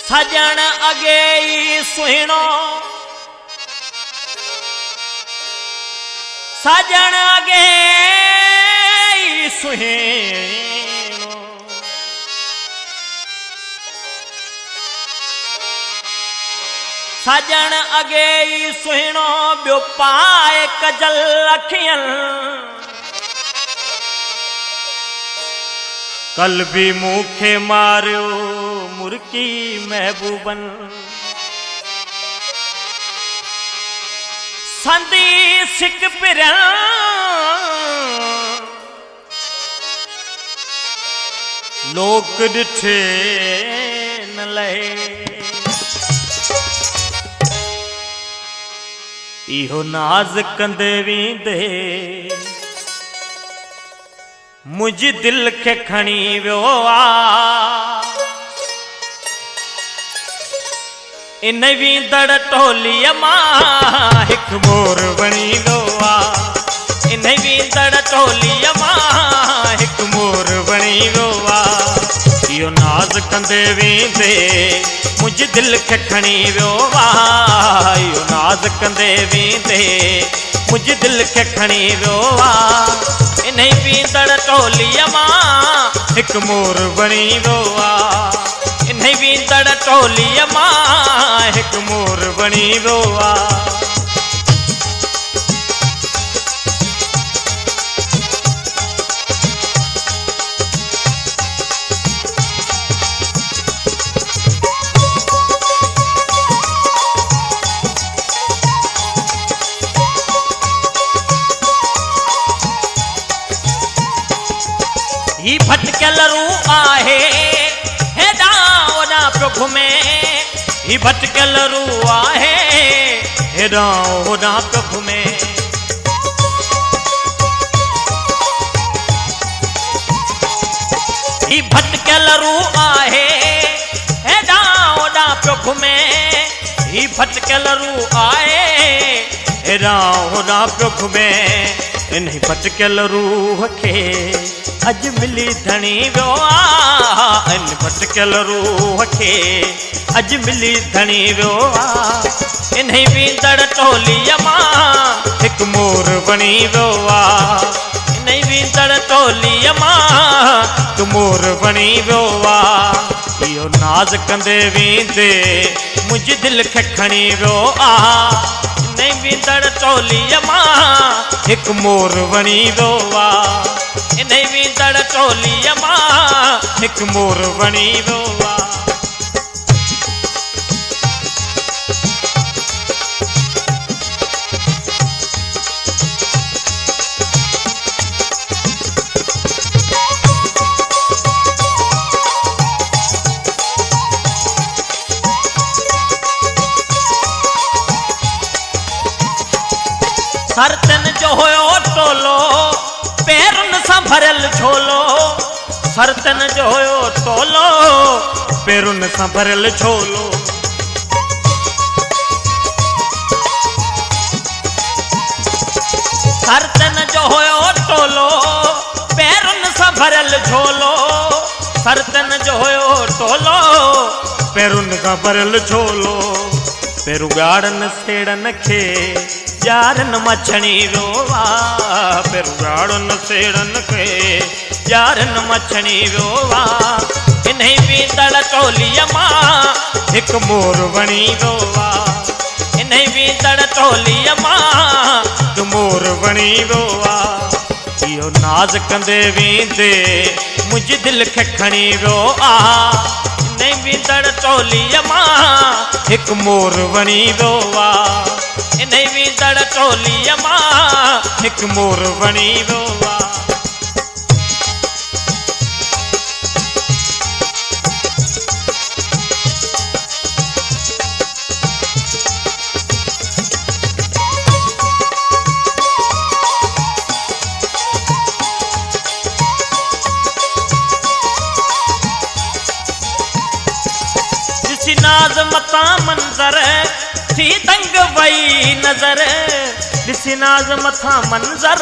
सजण अगे ई सुहिणो सजण अगे ई सुहिणो सजण अगे ई सुहिणो ॿियो पाए कजल अखियनि कल भी मूंखे मारियो मुर्की महबूबन संदी सिक पिरन लोक ॾिठे न लहे इहो नाज़ कंदे वेंदे मुझ दिल के खणी वियो आ इन वींदड़ टोलीअ मां हिकु मोर बणी वियो आ इन वींदड़ टोलीअ मां हिकु मोर बणी वियो आ इहो नाज़ कंदे वेंदे मुझ दिल के खणी वियो आ इहो नाज़ कंदे वेंदे मुझ दिल के खणी वियो आ इन वींदड़ टोलीअ मां हिकु मोर बणी वियो आ इन वींदड़ टोलीअ मां हिकु मोर बणी वियो आ ही भटकल रूह आहे हेॾां होॾां पियो घुमे ही भटकल रूह आहे हेॾां होॾां पियो घुमे ही भटकल रूह आहे हेॾां होॾां पियो घुमे ही भटकल रूह आहे हेॾां होॾां पियो घुमे इन भटकल रूह खे अज मिली धणी वियो आ इन भटकल रूह खे अज मिली धणी वियो आ इन वींदड़ टोलीअ मां हिकु मोर बणी वियो आ इन वींदड़ टोलीअ मां हिकु मोर बणी वियो आ इहो नाज़ कंदे वेंदे मुझ दिल खे खणी वियो आ इन वींदड़ टोलीअ मां हिकु मोर बणी वियो आ इन वींदड़ टोलीअ मां हिकु मोर बणी वियो आ सरतन जो हुयो टोलो पेरुनि सां भरियल झोलो सरतन जो हुयो टोलो पेरुनि सां भरियल झोलो सरतन जो हुयो टोलो पेरुनि सां भरियल झोलो सरतन जो हुयो टोलो पेरुनि सां भरियल झोलो पेरू ॻाढ़नि सेड़नि खे यारनि मछणी वियो आ पेरू ॻाढ़नि सेड़नि खे यारनि मछणी वियो आ इन वींदड़ टोलीअ मां हिकु मोर बणी वियो आ इन वींदड़ टोलीअ मां हिकु मोर बणी वियो आ इहो नाज़ कंदे वेंदे मुझ दिल खे खणी वियो आ इन वींदड़ टोलीअ मां हिकु मोर बणी वियो आ इन वींदड़ टोलीअ मां हिकु मोर बणी वियो आ ॾिसी नाज़ मतां मंज़र थी दंग वई नज़र ॾिसी नाज़ मथां मंज़र